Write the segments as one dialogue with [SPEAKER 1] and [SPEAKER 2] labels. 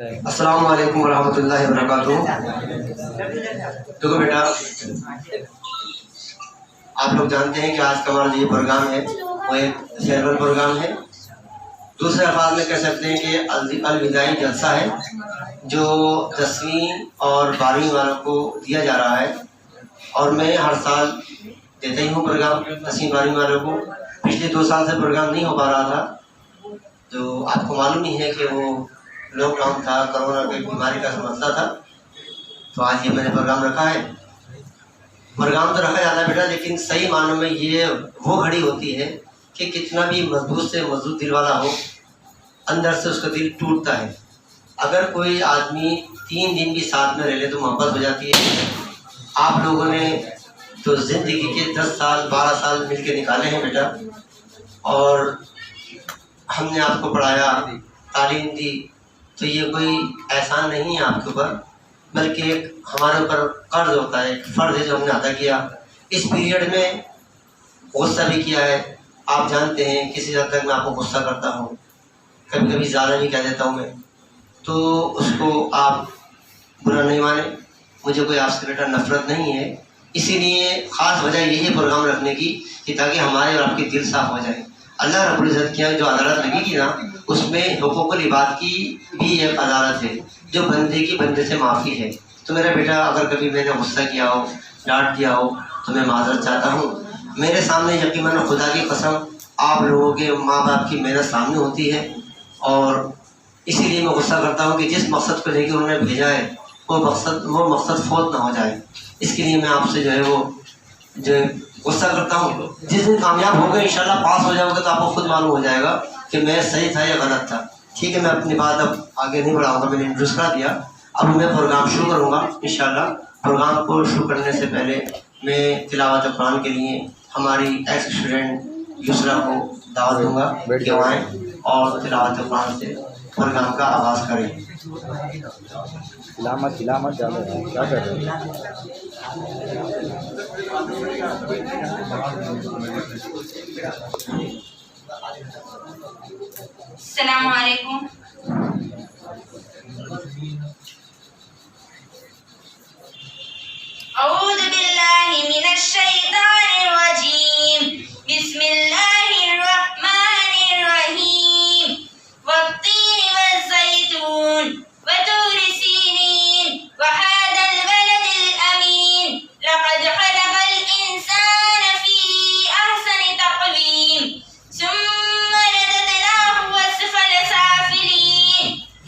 [SPEAKER 1] अस्सलाम वालेकुम रहमतुल्लाहि व बरकातुहू। देखो बेटा, आप लोग जानते हैं कि आज का हमारा जो प्रोग्राम है वो एक फेयरवेल प्रोग्राम है। दूसरे अल्फाज में कह सकते हैं कि अलविदाई जलसा है जो 10वीं और 12वीं वालों को दिया जा रहा है। और मैं हर साल देता ही हूँ प्रोग्राम 10वीं 12वीं वालों को। पिछले 2 साल से प्रोग्राम नहीं हो पा रहा था, जो आपको मालूम ही है कि वो लॉकडाउन था, कोरोना की बीमारी का मसला था। तो आज ये मैंने प्रोग्राम रखा है। प्रोग्राम तो रखा जाता है बेटा, लेकिन सही मानों में ये वो घड़ी होती है कि कितना भी मजबूत से मजबूत दिल वाला हो, अंदर से उसका दिल टूटता है। अगर कोई आदमी 3 दिन भी साथ में रह ले तो मोहब्बत हो जाती है। आप लोगों ने तो ज़िंदगी के 10 साल 12 साल मिल के निकाले हैं बेटा, और हमने आपको पढ़ाया, तालीम दी, तो ये कोई एहसान नहीं है आपके ऊपर, बल्कि एक हमारे ऊपर कर्ज होता है, एक फ़र्ज है जो हमने अदा किया। इस पीरियड में गुस्सा भी किया है। आप जानते हैं किसी हद तक मैं आपको गुस्सा करता हूँ, कभी कभी ज़्यादा भी कह देता हूँ मैं, तो उसको आप बुरा नहीं माने। मुझे कोई आपसे बेटा नफरत नहीं है। इसीलिए ख़ास वजह यही है प्रोग्राम रखने की कि ताकि हमारे और आपके दिल साफ़ हो जाए। अल्लाह रब्बुल इज़्ज़त की जो अदालत लगेगी ना, उसमें हुकूकुल इबाद की भी एक अदालत है जो बंदे की बंदे से माफ़ी है। तो मेरा बेटा, अगर कभी मैंने गुस्सा किया हो, डांट दिया हो, तो मैं माज़रत चाहता हूँ। मेरे सामने यकीनन खुदा की कसम आप लोगों के माँ बाप की मेहनत सामने होती है, और इसीलिए मैं गुस्सा करता हूँ कि जिस मकसद को लेकर उन्होंने भेजा है वो मकसद फौत ना हो जाए। इसके लिए मैं आपसे जो है गुस्सा करता हूँ। जिस दिन कामयाब हो गए, इंशाल्लाह पास हो जाओगे, तो आपको खुद मालूम हो जाएगा कि मैं सही था या गलत था। ठीक है, मैं अपनी बात अब आगे नहीं बढ़ाऊँगा, मैंने इंट्रोड्यूस करा दिया। अब मैं प्रोग्राम शुरू करूँगा इंशाल्लाह। प्रोग्राम को शुरू करने से पहले मैं तिलावत कुरान के लिए हमारी एक्स स्टूडेंट युसरा को दावत दूँगा कि वो आएँ और तिलावत कुरान से प्रोग्राम का आगाज़ करें।
[SPEAKER 2] तिलावत ज़्यादा है, क्या कर रहे हैं?
[SPEAKER 3] अस्सलामु अलैकुम। औज़ु बिल्लाहि मिनश शैतानिर रजीम। बिस्मिल्लाहिर रहमानिर रहीम। वत्तीन वज़्ज़ैतून वतूरि सीनीन वहादल बलदिल अमीन। लक़द खलक़ल इंसान फी अहसनि तक़वीम। सुम्मा रददनाहु अस्फल साफिलीन।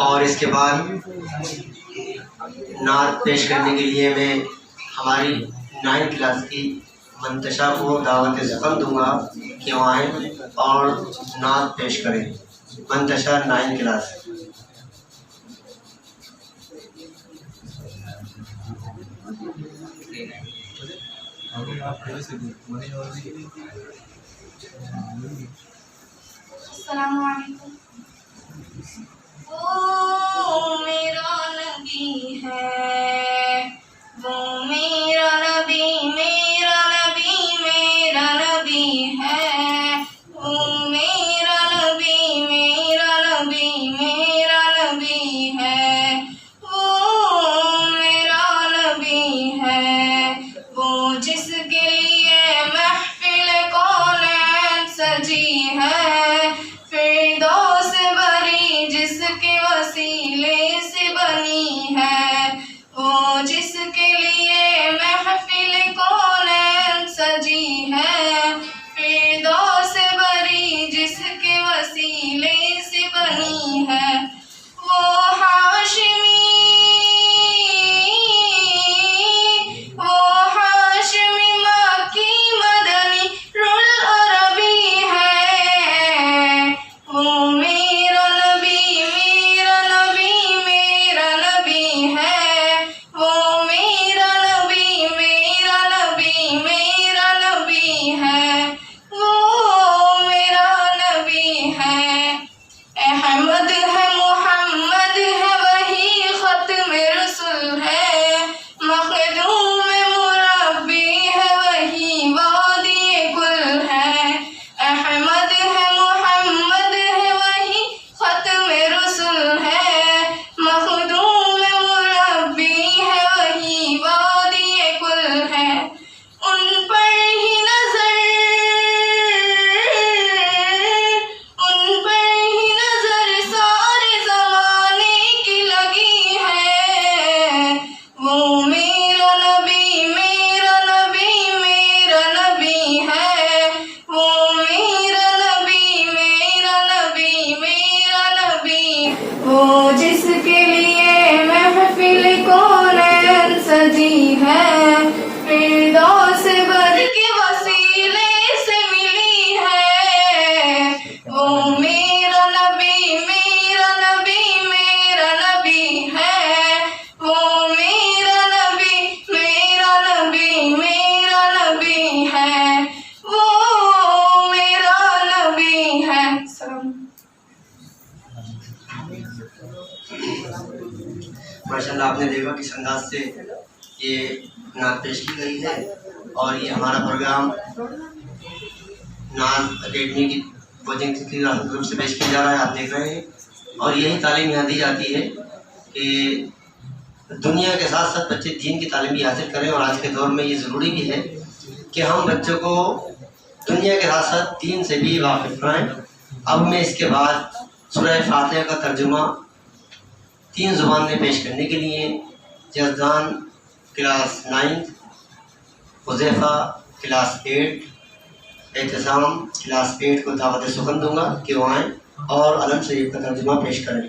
[SPEAKER 1] और इसके बाद नात पेश करने के लिए मैं हमारी 9th क्लास की मंतशा को दावत ज़फ़र दूंगा कि वो आएँ और नात पेश करें। Mantasha 9th class.
[SPEAKER 3] अस्सलामु अलैकुम। वो मेरा नबी है, वो मेरा नबी, मेरा नबी, मेरा नबी है। वो मेरा नबी, मेरा नबी, मेरा नबी है। वो मेरा नबी है, वो जिसके लिए महफिल कौनैन सजी है। फिरदौस बरी जिसके वसीले से बनी है। वो जिसके लिए महफिल कौनैन सजी है। फिरदौस बरी जिसके वसीले से बनी है। वो हाशमी, वो हाशमी मक्की मदनी रुल अरबी है। वो मेरा नबी, मेरा नबी, मेरा नबी है। अहमद है मोहम्मद है वही खत्म रसूल है, मखदूम मुरब्बी है वही वादी कुल है। अहमद है मोहम्मद है वही खत्म रसूल है, मखदूम मुरब्बी है वही वादी कुल है। उन पर ही नजर सारे जमाने की लगी है। वो मेरा नबी मेरा नबी मेरा नबी है, वो मेरा नबी मेरा नबी मेरा नबी। वो जिसके लिए महफिल कौन सजी है, फिरदौस बद के वसीले से मिली है। वो मेरा नबी मेरा नबी मेरा नबी है, वो मेरा नबी मेरा नबी मेरा नबी है, वो मेरा नबी है।
[SPEAKER 1] माशाल्लाह आपने देखा किस अंदाज से ये नात पेश की गई है। और ये हमारा प्रोग्राम नात अकेडमी की कोचिंग की ग्रुप से पेश किया जा रहा है, आप देख रहे हैं। और यही तालीम यहाँ दी जाती है कि दुनिया के साथ साथ बच्चे दीन की तालीम भी हासिल करें। और आज के दौर में ये ज़रूरी भी है कि हम बच्चों को दुनिया के साथ साथ दीन से भी वाकिफ़ कराएँ। अब मैं इसके बाद सूरह फातिहा का तर्जुमा 3 ज़ुबान में पेश करने के लिए जज़दान क्लास 9, हुज़ैफ़ा क्लास 8, एहतिसाम क्लास 8 को दावत सुखन दूंगा कि वो आएँ और अलम शरीफ का तर्जुमा पेश करें।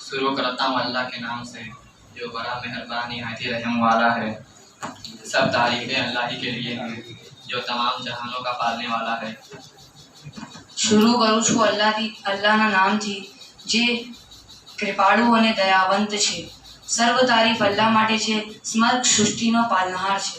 [SPEAKER 4] शुरू करता हूँ अल्लाह के नाम से जो बड़ा मेहरबान निहायत रहम वाला है। सब तारीफ़ें अल्लाह ही के लिए हैं जो तमाम जहानों का पालने वाला है।
[SPEAKER 5] शुरू करूँ છું અલ્લાહના નામથી જે કૃપાળુ અને દયાવંત છે। સર્વ તારીફ અલ્લાહ માટે છે, સમગ્ર સૃષ્ટિનો પાલનહાર છે।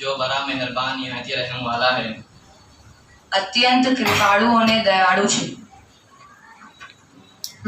[SPEAKER 4] जो बड़ा मेहरबान निहायत रहम वाला है।
[SPEAKER 5] અત્યંત કૃપાળુ અને દયાળુ છે।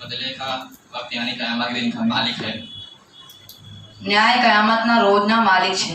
[SPEAKER 4] बदले का वक्त यानी क़यामत के दिन का मालिक है।
[SPEAKER 5] ન્યાય કયામતના રોજના માલિક છે।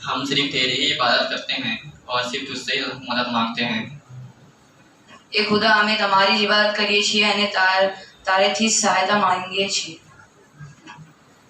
[SPEAKER 4] हम सिर्फ तेरी ही इबादत करते हैं और सिर्फ तुझसे ही मदद मांगते हैं।
[SPEAKER 5] એ ખુદા અમે તમારી જ ઇબાદત કરીએ છીએ અને તારેથી જ સહાયતા માંગીએ છીએ।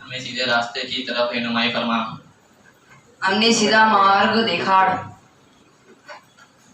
[SPEAKER 4] हमें सीधे रास्ते की तरफ रहनुमाई फरमा।
[SPEAKER 5] અમને સીધા માર્ગ દેખાડ।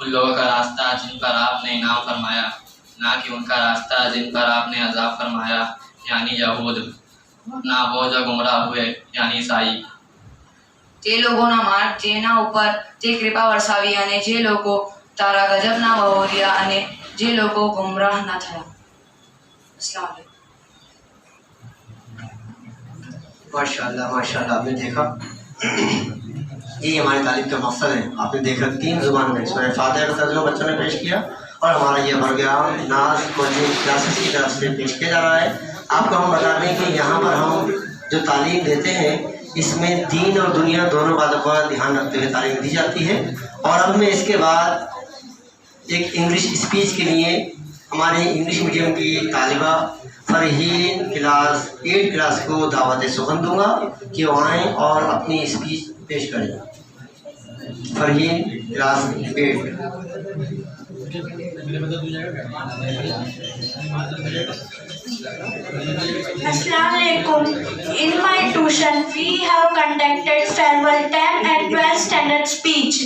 [SPEAKER 4] उन लोगों का रास्ता जिन पर आपने इनाम फरमाया, ना कि उनका रास्ता जिन पर आपने अजाब फरमाया यानी यहूद, ना वो जो गुमराह हुए यानी ईसाई।
[SPEAKER 5] તે લોકોના માર્ગ જેના ઉપર તે કૃપા વરસાવી અને જે લોકો તારા ગજબના વહોર્યા અને જે લોકો ગુમરાહ ના થયા। अस्सलाम वालेकुम।
[SPEAKER 1] माशाल्लाह माशाल्लाह आपने देखा ये हमारी तालीम का मकसद है। आपने देखा 3 ज़ुबान में सूरह फातिहा का तर्जुमा बच्चों ने पेश किया और हमारा ये प्रोग्राम नाज कोचिंग क्लासेस की तरफ से पेश किया जा रहा है। आपको हम बता दें कि यहाँ पर हम जो तालीम देते हैं इसमें दीन और दुनिया दोनों बातों का ध्यान रखते हुए तालीम दी जाती है। और अब मैं इसके बाद एक इंग्लिश स्पीच के लिए हमारी इंग्लिश मीडियम की तालिबा फरहीन क्लास 8 क्लास को दावत सुखन दूंगा कि वो आएँ और अपनी स्पीच पेश करें। Farheen class 8।
[SPEAKER 6] Assalamualaikum. In my tuition, we have conducted farewell 10 and 12 standard speech.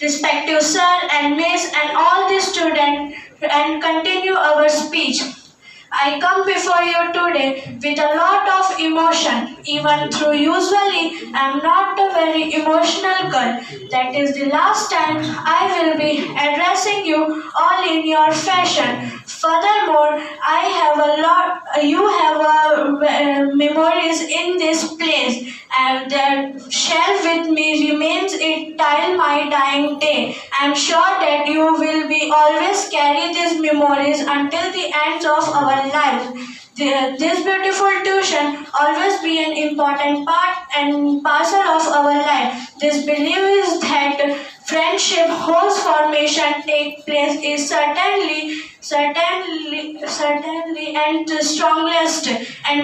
[SPEAKER 6] Respective sir and miss and all the students and continue our speech. I come before you today with a lot of emotion, even though usually I am not a very emotional girl. That is the last time I will be addressing you all in your fashion. Furthermore, you have memories in this place, and that shall with me remains it till my dying day. I am sure that you will be always carry these memories until the end of our lives. This beautiful tuition always be an important part and parcel of our life. This belief is that friendship whose formation take place is certainly and the strongest and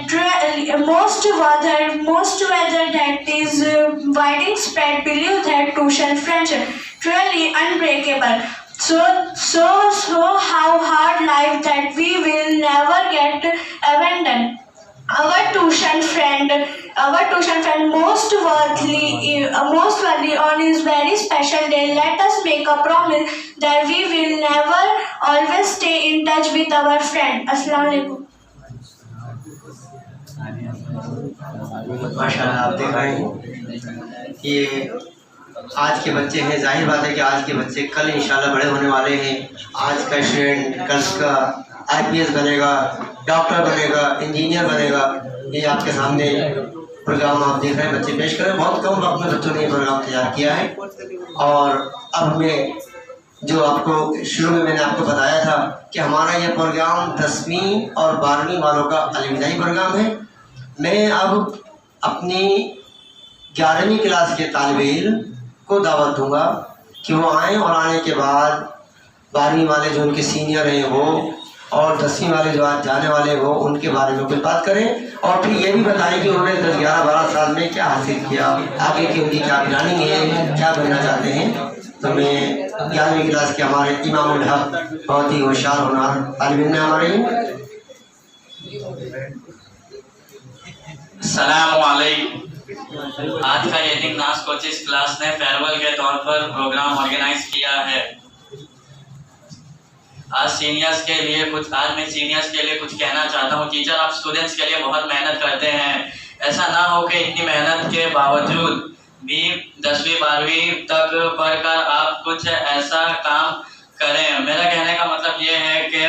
[SPEAKER 6] most whether that is widespread belief that tuition friendship truly unbreakable. So how hard life that we will never get abandoned. Our tuition friend most worthy on his very special day. Let us make a promise that we will never always stay in touch with our friend. Assalamualaikum.
[SPEAKER 1] माशाल्लाह, आप देख रहे हैं कि आज के बच्चे हैं। जाहिर बात है कि आज के बच्चे कल इंशाल्लाह बड़े होने वाले हैं। आज का स्टूडेंट कल का IPS बनेगा, डॉक्टर बनेगा, इंजीनियर बनेगा। ये आपके सामने प्रोग्राम आप देख रहे हैं, बच्चे पेश करें। बहुत कम वक्त में बच्चों ने ये प्रोग्राम तैयार किया है। और अब मैं जो आपको शुरू में मैंने आपको बताया था कि हमारा ये प्रोग्राम 10वीं और 12वीं वालों का अलविदाई प्रोग्राम है। मैं अब अपनी 11वीं क्लास के तालिब इल्म को दावत दूंगा कि वो आएँ और आने के बाद 12वीं वाले जो उनके सीनियर हैं वो और 10वीं वाले जो आज जाने वाले वो उनके बारे में कुछ बात करें और फिर ये भी बताएं कि उन्होंने 10, 11, 12 साल में क्या हासिल किया, आगे की उनकी क्या प्लानिंग है, क्या बनना चाहते हैं। तो मैं 11वीं क्लास के हमारे इमामुल हक बहुत ही होशियार होनहार तालिब इल्म हमारे।
[SPEAKER 4] अस्सलामु अलैकुम। आज का एडिंग नास कोचिस क्लास ने फेयरवेल के तौर पर प्रोग्राम ऑर्गेनाइज किया है। आज मैं सीनियर्स के लिए कुछ कहना चाहता हूँ। टीचर आप स्टूडेंट्स के लिए बहुत मेहनत करते हैं। ऐसा ना हो कि इतनी मेहनत के बावजूद भी 10वीं 12वीं तक पढ़कर आप कुछ ऐसा काम करें। मेरा कहने का मतलब ये है कि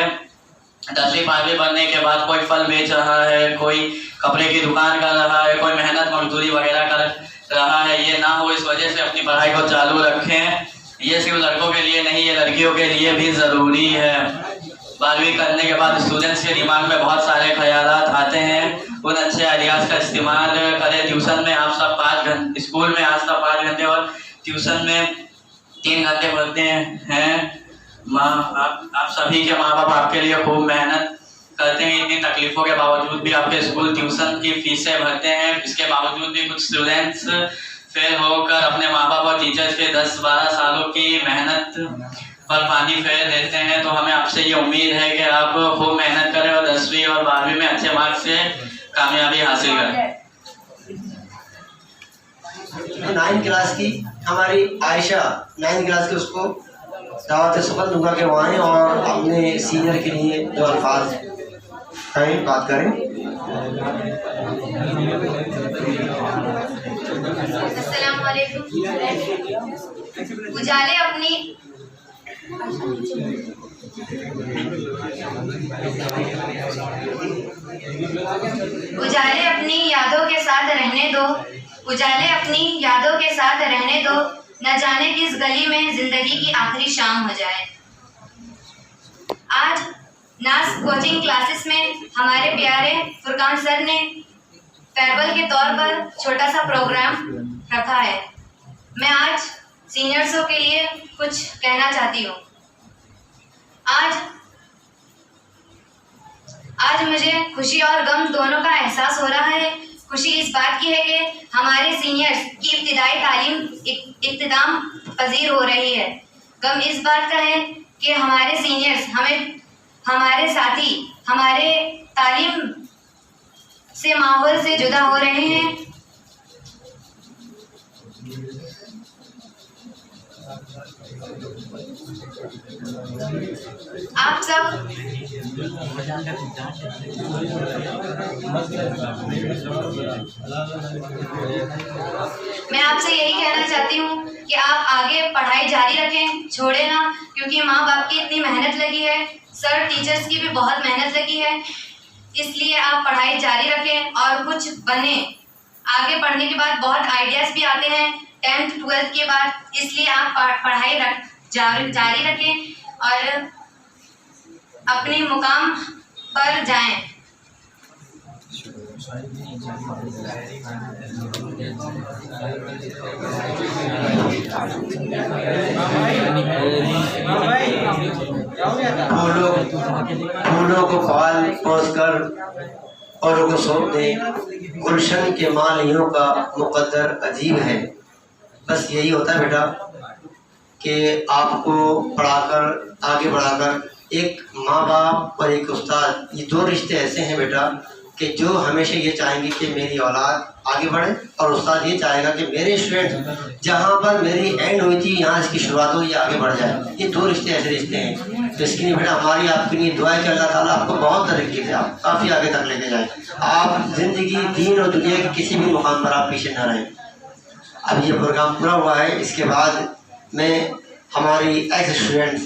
[SPEAKER 4] 10वीं 12वीं पढ़ने के बाद कोई फल बेच रहा है, कोई कपड़े की दुकान कर रहा है, कोई मेहनत मजदूरी वगैरह कर रहा है, ये ना हो। इस वजह से अपनी पढ़ाई को चालू रखें। ये सिर्फ लड़कों के लिए नहीं, ये लड़कियों के लिए भी ज़रूरी है। 12वीं करने के बाद स्टूडेंट्स के दिमाग में बहुत सारे ख्यालात आते हैं। उन अच्छे आइडियाज़ का इस्तेमाल करें। ट्यूशन में आप सब 5 घंटे, स्कूल में आज तक 5 घंटे और ट्यूशन में 3 घंटे पढ़ते हैं। आप सभी के माँ बाप आपके लिए खूब मेहनत करते हैं। इतनी तकलीफ़ों के बावजूद भी आपके स्कूल ट्यूशन की फीसें भरते हैं। इसके बावजूद भी कुछ स्टूडेंट्स फेल होकर अपने माँ बाप और टीचर्स के 10-12 सालों की मेहनत पर पानी फेर देते हैं। तो हमें आपसे ये उम्मीद है कि आप खूब मेहनत करें और 10वीं और 12वीं में अच्छे मार्क्स से कामयाबी हासिल करें।
[SPEAKER 1] 9th क्लास की हमारी आयशा 9th क्लास की, उसको दावत सुखन दूंगा कि वो आएँ और अपने सीनियर के लिए जो अल्फाज कहें, बात करें।
[SPEAKER 7] अस्सलामु अलैकुम। उजाले अपनी यादों के साथ रहने दो, उजाले अपनी यादों के साथ रहने दो, न जाने किस गली में जिंदगी की आखिरी शाम हो जाए। आज नास कोचिंग क्लासेस में हमारे प्यारे फुरकान सर ने फेयरवेल के तौर पर छोटा सा प्रोग्राम रखा है। मैं आज सीनियर्सों के लिए कुछ कहना चाहती हूँ। आज आज मुझे खुशी और गम दोनों का एहसास हो रहा है। खुशी इस बात की है कि हमारे सीनियर्स की इब्तिदाई तालीम इख्तिताम पजीर हो रही है। गम इस बात का है कि हमारे सीनियर्स हमारे साथी हमारे तालीम से माहौल से जुदा हो रहे हैं। आप सब मैं आपसे यही कहना चाहती हूँ कि आप आगे पढ़ाई जारी रखें, छोड़े ना, क्योंकि माँ बाप की इतनी मेहनत लगी है, सर टीचर्स की भी बहुत मेहनत लगी है, इसलिए आप पढ़ाई जारी रखें और कुछ बने। आगे पढ़ने के बाद बहुत आइडियाज़ भी आते हैं 10th 12th के बाद, इसलिए आप पढ़ाई जारी रखें और अपने मुकाम पर जाएं।
[SPEAKER 1] फूलों को फाल पोस कर औरों को सौंप दे, गुलशन के मालियों का मुकद्दर अजीब है। बस यही होता है बेटा कि आपको पढ़ाकर आगे बढ़ाकर एक माँ बाप और एक उस्ताद, ये दो रिश्ते ऐसे हैं बेटा कि जो हमेशा ये चाहेंगे कि मेरी औलाद आगे बढ़े, और उस्ताद ये चाहेगा कि मेरे स्टूडेंट जहाँ पर मेरी एंड हुई थी यहाँ इसकी शुरुआत हो, ये आगे बढ़ जाए। ये दो रिश्ते ऐसे रिश्ते हैं। तो इसके लिए बेटा हमारी आपके लिए दुआ है कि अल्लाह ताला आपको बहुत तरक्की दे, आप काफ़ी आगे तक लेके जाए, आप ज़िंदगी दीन और दुनिया के किसी भी मुकाम पर आप पीछे न रहें। अब ये प्रोग्राम पूरा हुआ है, इसके बाद मैं हमारी एक्स स्टूडेंट्स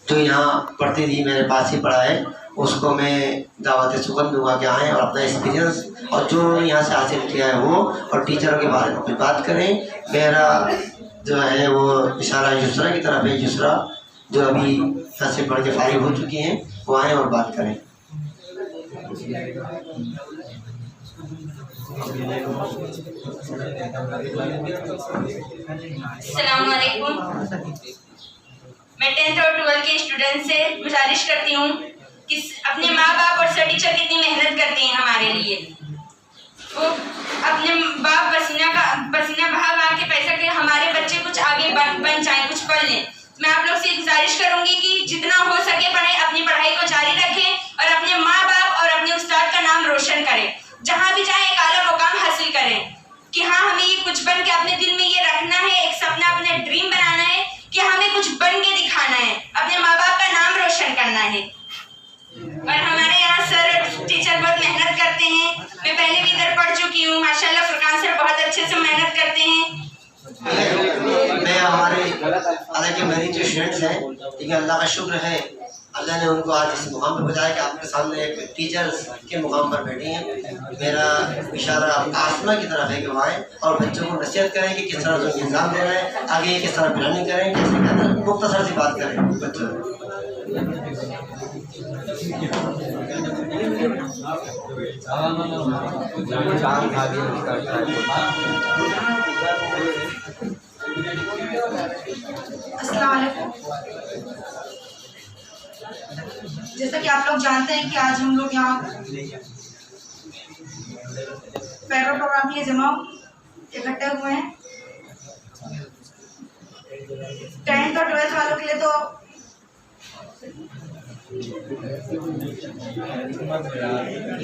[SPEAKER 1] जो यहाँ पढ़ती थी, मेरे पास ही पढ़ा है, उसको मैं दावत सुगम दूंगा कि आएँ और अपना एक्सपीरियंस और जो यहाँ से हासिल किया है वो और टीचरों के बारे में कुछ बात करें। मेरा जो है वो इशारा युसरा की तरफ है, युसरा जो अभी यहाँ से पढ़ के फारिग हो चुकी हैं, वो आएँ और बात करें।
[SPEAKER 8] अस्सलाम वालेकुम। मैं 10th और 12th के स्टूडेंट से गुजारिश करती हूँ कि अपने माँ बाप और सर टीचर कितनी मेहनत करते हैं हमारे लिए, वो अपने बाप पसीना बहा के पैसा के हमारे बच्चे कुछ आगे बन जाएं, कुछ पढ़ लें। मैं आप लोग से गुजारिश करूँगी कि जितना हो सके अपनी पढ़ाई को जारी रखें और अपने माँ बाप और अपने उस्ताद का नाम रोशन करें। जहाँ भी जाएं एक आला मुकाम हासिल करें कि हाँ हमें ये कुछ बन के अपने दिल में ये रखना है, एक सपना अपना ड्रीम बनाना है कि हमें कुछ बन के दिखाना है, अपने माँ बाप का नाम रोशन करना है। और हमारे यहाँ सर टीचर बहुत मेहनत करते हैं, मैं पहले भी इधर पढ़ चुकी हूँ, माशाल्लाह फुरकान सर बहुत अच्छे से मेहनत करते हैं।
[SPEAKER 1] मैं हमारे हालांकि मेरी जो स्टूडेंट्स हैं, लेकिन अल्लाह का शुक्र है, अल्लाह ने उनको आज इस मुकाम पर पहुँचाया कि आपके सामने एक टीचर्स के मुकाम पर बैठी हैं। मेरा इशारा आसमा की तरफ है कि वहाँ आएँ और बच्चों को नसीहत करें कि किस तरह से उनको एग्ज़ाम देना है, आगे किस तरह प्लानिंग करें, कैसे करना है, मुख्तसर सी बात करें बच्चों।
[SPEAKER 9] अस्सलाम वालेकुम। जैसा कि आप लोग जानते हैं कि आज हम लोग यहाँ पैरा प्रोग्राम के लिए जमा इकट्ठे हुए हैं। 10th और 12th वालों के लिए तो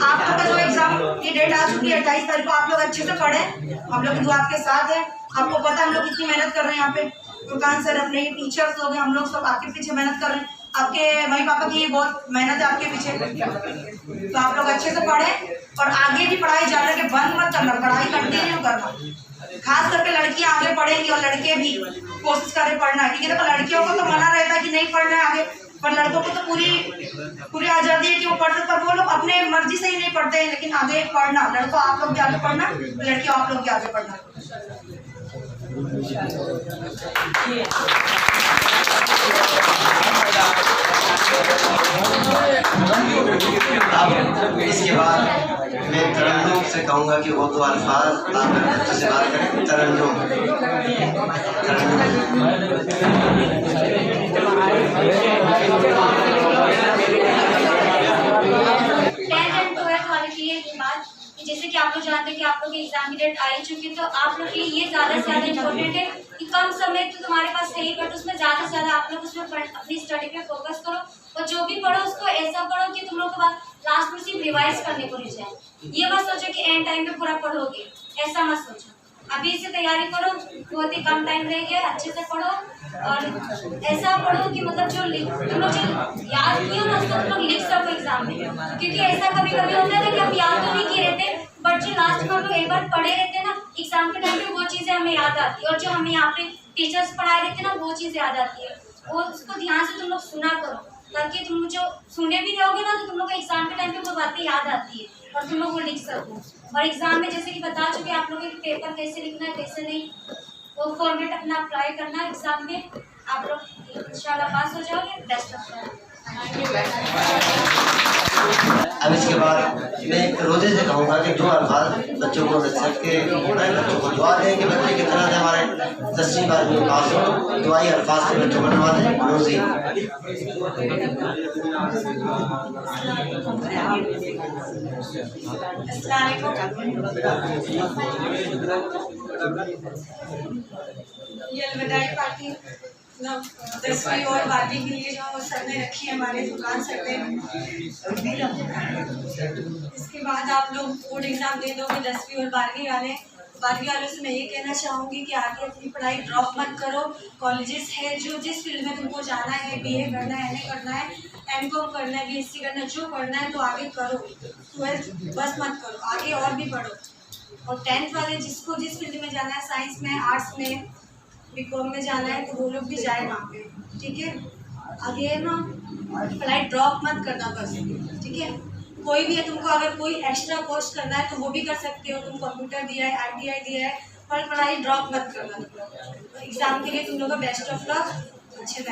[SPEAKER 9] आप लोग का जो एग्जाम की डेट आ चुकी है 28 तारीख को, आप लोग अच्छे से पढ़ें, हम लोग की दुआ आपके साथ है। आपको पता है हम लोग कितनी मेहनत कर रहे हैं यहाँ पे, फुरकान सर अपने टीचर्स लोग हैं, हम लोग सब आपके पीछे मेहनत कर रहे हैं, आपके मम्मी पापा की बहुत मेहनत है आपके पीछे। तो आप लोग अच्छे से पढ़ें और आगे भी पढ़ाई जारी रखें, बंद मत करना, पढ़ाई कंटिन्यू करना। खास करके लड़कियां आगे पढ़ेंगी और लड़के भी कोशिश करें पढ़ना, क्योंकि देखो लड़कियों को तो मना रहता है कि नहीं पढ़ना है आगे, पर लड़कों को तो पूरी आज़ादी है कि वो पढ़ सकते, पर वो लोग अपने मर्जी से ही नहीं पढ़ते हैं। लेकिन आगे पढ़ना, लड़कों आप लोग भी आगे पढ़ना, लड़कियों आप लोग भी आगे पढ़ना।
[SPEAKER 1] अब इसके बाद मैं तरन्नुम से कहूँगा कि वो दो अल्फाज आप बच्चों से बात करें। तरन्नुम
[SPEAKER 10] जैसे कि आप लोग जानते हैं कि आप लोग की एग्जाम की डेट आ ही चुकी है, तो आप लोग के लिए ये ज़्यादा से ज़्यादा इम्पोर्टेंट है कि कम समय तो तुम्हारे पास है ही, बट उसमें ज़्यादा से ज़्यादा आप लोग उसमें अपनी स्टडी पे फोकस करो और जो भी पढ़ो उसको ऐसा पढ़ो कि तुम लोग के बाद लास्ट में सिर्फ रिवाइज करने को रह जाए। ये मत सोचो कि एंड टाइम पे पूरा पढ़ोगे, ऐसा मत सोचो। अभी से तैयारी करो, बहुत ही कम टाइम रह गया, अच्छे से पढ़ो और ऐसा पढ़ो कि मतलब जो तुम लोग जो याद किए ना उसको तुम लोग लिख सको एग्जाम में। क्योंकि ऐसा कभी कभी होता है कि हम याद तो नहीं किए रहते, बट जो लास्ट में हम लोग एक बार पढ़े रहते हैं ना एग्जाम के टाइम पे, वो चीज़ें हमें याद आती है और जो हमें यहाँ पे टीचर्स पढ़ाए रहते हैं ना वो चीज़ याद आती है। वो उसको ध्यान से तुम लोग सुना करो, ताकि तुम जो सुने भी रहोगे ना तो तुम लोग को एग्जाम के टाइम पे वो बातें याद आती है और तुम लोग वो लिख सको। और एग्जाम में जैसे कि बता चुके आप लोग के पेपर कैसे लिखना है कैसे नहीं, वो फॉर्मेट अपना अप्लाई करना है एग्जाम में, आप लोग इंशाल्लाह पास हो जाओगे। Best of luck.
[SPEAKER 1] अब इसके बाद मैं रोजे से कहूँगा कि जो अल्फाज बच्चों को नसीहत के बच्चों को दुआ दें कि बच्चे किस तरह से हमारे 10वीं 12वीं पास हो, दुआई अल्फाज से बच्चों को नवा दें। रोजी
[SPEAKER 9] ये अलविदाई पार्टी 10वीं और 12वीं के लिए जो सर ने रखी है हमारे दुकान सर ने। इसके बाद आप लोग बोर्ड एग्जाम दे दोगे 10वीं और 12वीं वाले। 12वीं वालों से मैं ये कहना चाहूँगी कि आगे अपनी पढ़ाई ड्रॉप मत करो। कॉलेजेस है जो जिस फील्ड में तुमको जाना है, BA करना है, MA करना है, MCOM करना है, BSc करना है, जो करना है तो आगे करो। 12th बस मत करो, आगे और भी पढ़ो। और 10th वाले जिसको जिस फील्ड में जाना है, साइंस में, आर्ट्स में, BCom में जाना है तो वो लोग भी जाए वहाँ पे, ठीक है। आगे ना पढ़ाई ड्रॉप मत करना बस, ठीक है। कोई भी है, तुमको अगर कोई एक्स्ट्रा कोर्स करना है तो वो भी कर सकते हो। तुम कंप्यूटर दिया है, ITI दिया है, पर पढ़ाई ड्रॉप मत करना। एग्जाम के लिए तुम लोग का बेस्ट ऑफ लक, अच्छे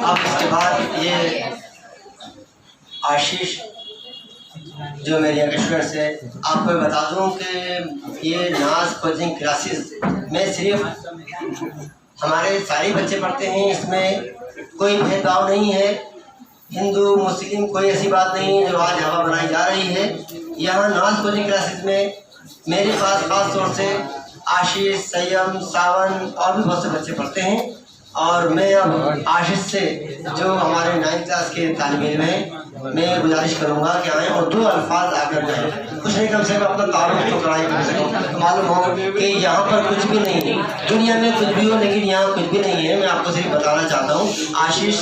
[SPEAKER 1] अब इसके बाद ये आशीष जो मेरे यहाँ के स्टूडेंट्स है, आपको बता दूं कि ये नाज कोचिंग क्लासेस में सिर्फ हमारे सारे बच्चे पढ़ते हैं। इसमें कोई भेदभाव नहीं है, हिंदू मुस्लिम कोई ऐसी बात नहीं है जो आज हवा बनाई जा रही है। यहाँ नाज कोचिंग क्लासेस में मेरे पास खास तौर से आशीष, संयम, सावन और भी बहुत से बच्चे पढ़ते हैं। और मैं अब आशीष से जो हमारे 9th क्लास के तालिब इल्म हैं, मैं गुजारिश करूंगा कि आए और 2 अल्फाज आकर जाए, कुछ नहीं कम से कम अपना तारुफ तो कराए, कम से कम मालूम हो कि यहाँ पर कुछ भी नहीं है, दुनिया में कुछ भी हो लेकिन यहाँ कुछ भी नहीं है। मैं आपको सिर्फ बताना चाहता हूँ। आशीष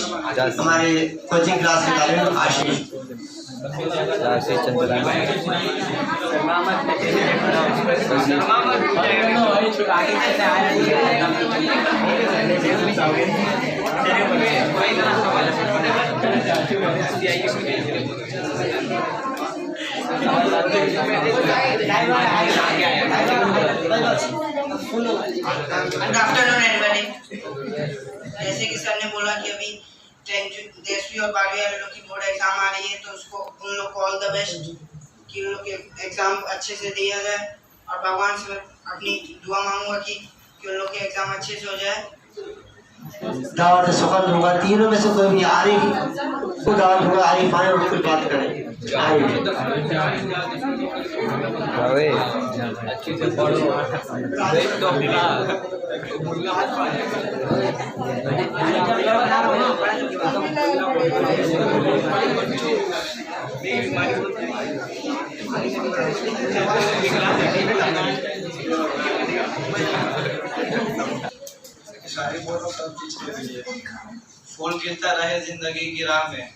[SPEAKER 1] हमारे कोचिंग क्लास के तालिब इल्म आशीष
[SPEAKER 11] गुड आफ्टरनून एवरीबॉडी। जैसे कि सर ने बोला कि अभी 10वीं और 12वीं वाले लोग की बोर्ड एग्जाम आ रही है, तो उसको उन लोग को ऑल द बेस्ट कि उन लोग के एग्जाम अच्छे से दिया जाए। और भगवान से अपनी दुआ मांगूंगा कि उन लोग के एग्जाम अच्छे से हो जाए।
[SPEAKER 1] दावत सुखन दूंगा, तीनों में से कोई भी आरिफ को दावत दूंगा, आरिफ आए और कुछ बात करें।
[SPEAKER 2] अच्छी से पढ़ो।
[SPEAKER 12] सारी बोलो सब चीज के लिए। फूल खिलता रहे जिंदगी की राह में,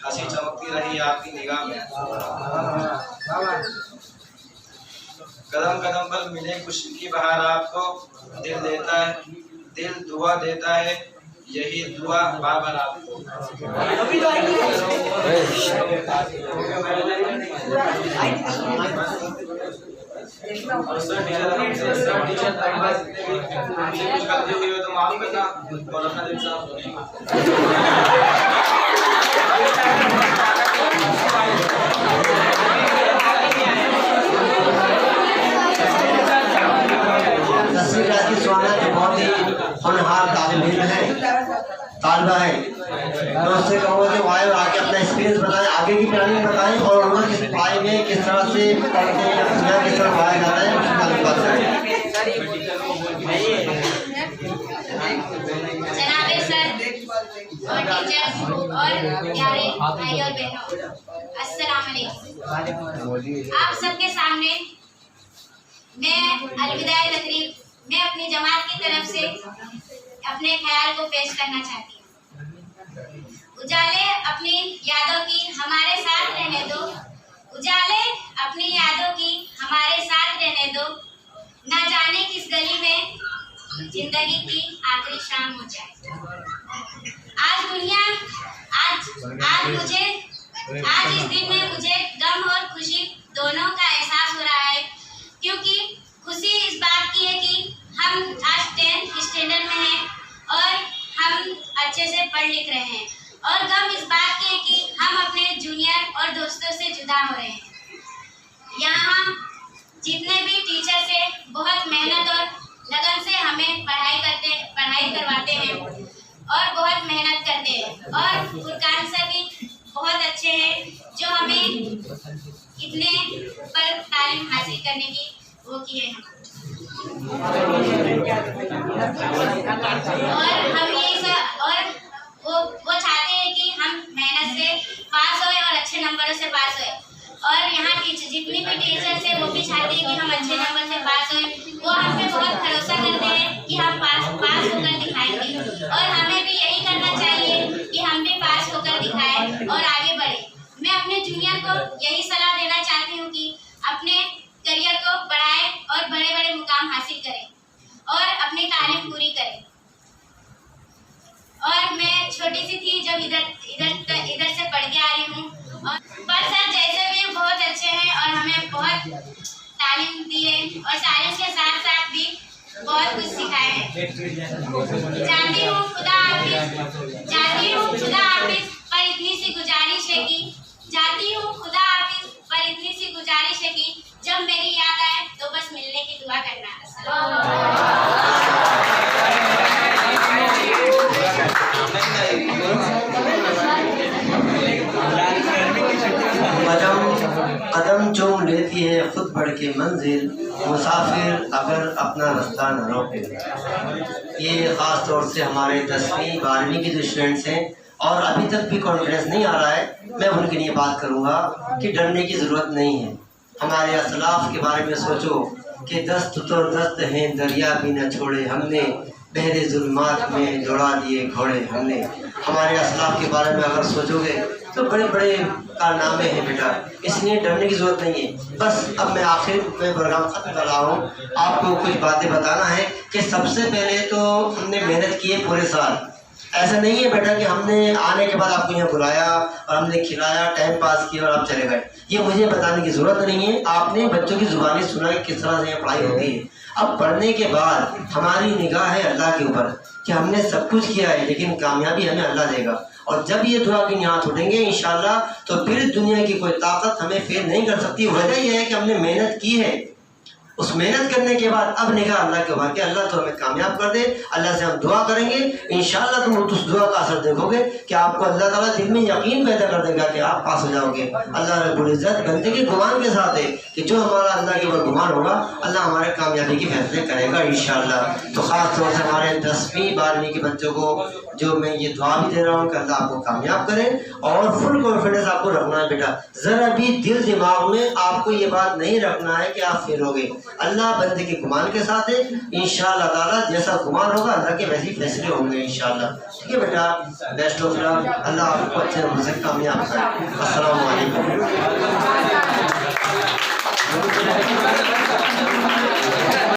[SPEAKER 12] हंसी चमकती रही आपकी निगाह में, कदम कदम पर मिले खुशी की बहार आपको, दिल देता है, दिल दुआ देता है, यही दुआ बाबर आपको। टीचर कुछ गलती हुई हो तो माफ करना और अपना दिल साफ
[SPEAKER 1] तस्वीर की सुहाना जो बहुत ही होनहार तालिब इल्म है, तालिबा है, मैं उससे कहूँगा कि वो आए और आके अपना एक्सपीरियंस बताएं, आगे की प्लानिंग बताएं और उन्होंने किस पाए में किस तरह से पढ़ते हैं या दुनिया किस तरह पाया जाता है उसके बारे में बात करें।
[SPEAKER 10] जनाबे सर और टीचर्स और प्यारे भाई और बहनों, अस्सलाम वालेकुम। आप सबके सामने मैं अलविदा तकरीब में अपनी जमात की तरफ से अपने ख्याल को पेश करना चाहती हूँ। उजाले अपनी यादों की हमारे साथ रहने दो, उजाले अपनी यादों की हमारे साथ रहने दो, ना जाने किस गली में जिंदगी की आखिरी शाम हो जाए। आज इस दिन में मुझे गम और खुशी दोनों का एहसास हो रहा है, क्योंकि खुशी इस बात की है कि हम आज 10th स्टैंडर्ड में हैं और हम अच्छे से पढ़ लिख रहे हैं, और गम इस बात की है कि हम अपने जूनियर और दोस्तों से जुदा हो रहे हैं। यहाँ हम जितने भी टीचर से बहुत मेहनत और लगन से हमें पढ़ाई करवाते हैं और बहुत मेहनत करते हैं, और फुरकान सर भी बहुत अच्छे हैं जो हमें इतने पर तालीम हासिल करने की वो की है। और हम यही सब और वो चाहते हैं कि हम मेहनत से पास होए और अच्छे नंबरों से पास होए, और यहाँ जितनी भी टीचर्स है वो भी चाहते हैं कि हम अच्छे नंबर से पास होए। वो हम पे बहुत भरोसा करते हैं कि हम पास होकर दिखाएंगे, और हमें भी यही करना चाहिए कि हम भी पास होकर दिखाएं और आगे बढ़े। मैं अपने जूनियर को यही सलाह देना चाहती हूँ कि अपने करियर को बढ़ाएं और बड़े बड़े मुकाम हासिल करें और अपनी तालीम पूरी करें। और मैं छोटी सी थी जब इधर से पढ़ के आ रही हूँ, पर सर जैसे भी बहुत अच्छे हैं और हमें बहुत तालीम दी है, और तालीम के साथ साथ भी बहुत कुछ सिखाए हैं। जानती हूँ खुदा हाफिज पर इतनी सी गुजारिश है कि जब मेरी याद आए तो बस मिलने की दुआ करना।
[SPEAKER 1] कदम चूम लेती है खुद बढ़ के मंजिल, मुसाफिर अगर अपना रास्ता न रोके। ये ख़ास तौर से हमारे 10वीं 12वीं के जो स्टूडेंट्स हैं और अभी तक भी कॉन्फिडेंस नहीं आ रहा है, मैं उनके लिए बात करूँगा कि डरने की ज़रूरत नहीं है। हमारे असलाफ के बारे में सोचो कि दस्त तो दस्त हैं दरिया भी न छोड़े, हमने बहरे जुल्मात में दौड़ा दिए घोड़े हमने। हमारे असलाफ के बारे में अगर सोचोगे तो बड़े बड़े कारनामे हैं बेटा, इसलिए डरने की ज़रूरत नहीं है। बस अब मैं आखिर में प्रोग्राम खत्म कर रहा हूँ, आपको कुछ बातें बताना है कि सबसे पहले तो हमने मेहनत की है पूरे साल। ऐसा नहीं है बेटा कि हमने आने के बाद आपको यहाँ बुलाया और हमने खिलाया, टाइम पास किया और आप चले गए। ये मुझे बताने की ज़रूरत नहीं है, आपने बच्चों की ज़ुबानी सुना कि किस तरह से यहाँ पढ़ाई होती है। अब पढ़ने के बाद हमारी निगाह है अल्लाह के ऊपर कि हमने सब कुछ किया है, लेकिन कामयाबी हमें अल्लाह देगा। और जब ये दुआ की निहात उठेंगे इंशाल्लाह, तो फिर दुनिया की कोई ताकत हमें फेल नहीं कर सकती। वजह यह है कि हमने मेहनत की है। उस मेहनत करने के बाद अब निगाह अल्लाह के ऊपर कि अल्लाह तो हमें कामयाब कर दे। अल्लाह से हम दुआ करेंगे, इंशाल्लाह तुम उस दुआ का असर देखोगे कि आपको अल्लाह ताला दिल में यकीन पैदा कर देगा कि आप पास हो जाओगे। अल्लाह रब्बुल इज्जत बंदे के गुमान के साथ है कि जो हमारा अल्लाह के ऊपर गुमान होगा अल्लाह हमारे कामयाबी के फैसले करेगा इंशाल्लाह। तो ख़ास तौर से हमारे 10वीं 12वीं के बच्चों को जो मैं ये दुआ भी दे रहा हूँ कि अल्लाह आपको कामयाब करे, और फुल कॉन्फिडेंस आपको रखना है बेटा। ज़रा भी दिल दिमाग में आपको ये बात नहीं रखना है कि आप फेल होगे। अल्लाह बंदे के गुमान के साथ है, इंशाअल्लाह ताला जैसा गुमान होगा अल्लाह के वैसे ही फैसले होंगे इंशाअल्लाह। ठीक है बेटा, बेस्ट ऑफ लक, अल्लाह आपको अच्छे नंबर से कामयाब करे। अस्सलाम वालेकुम।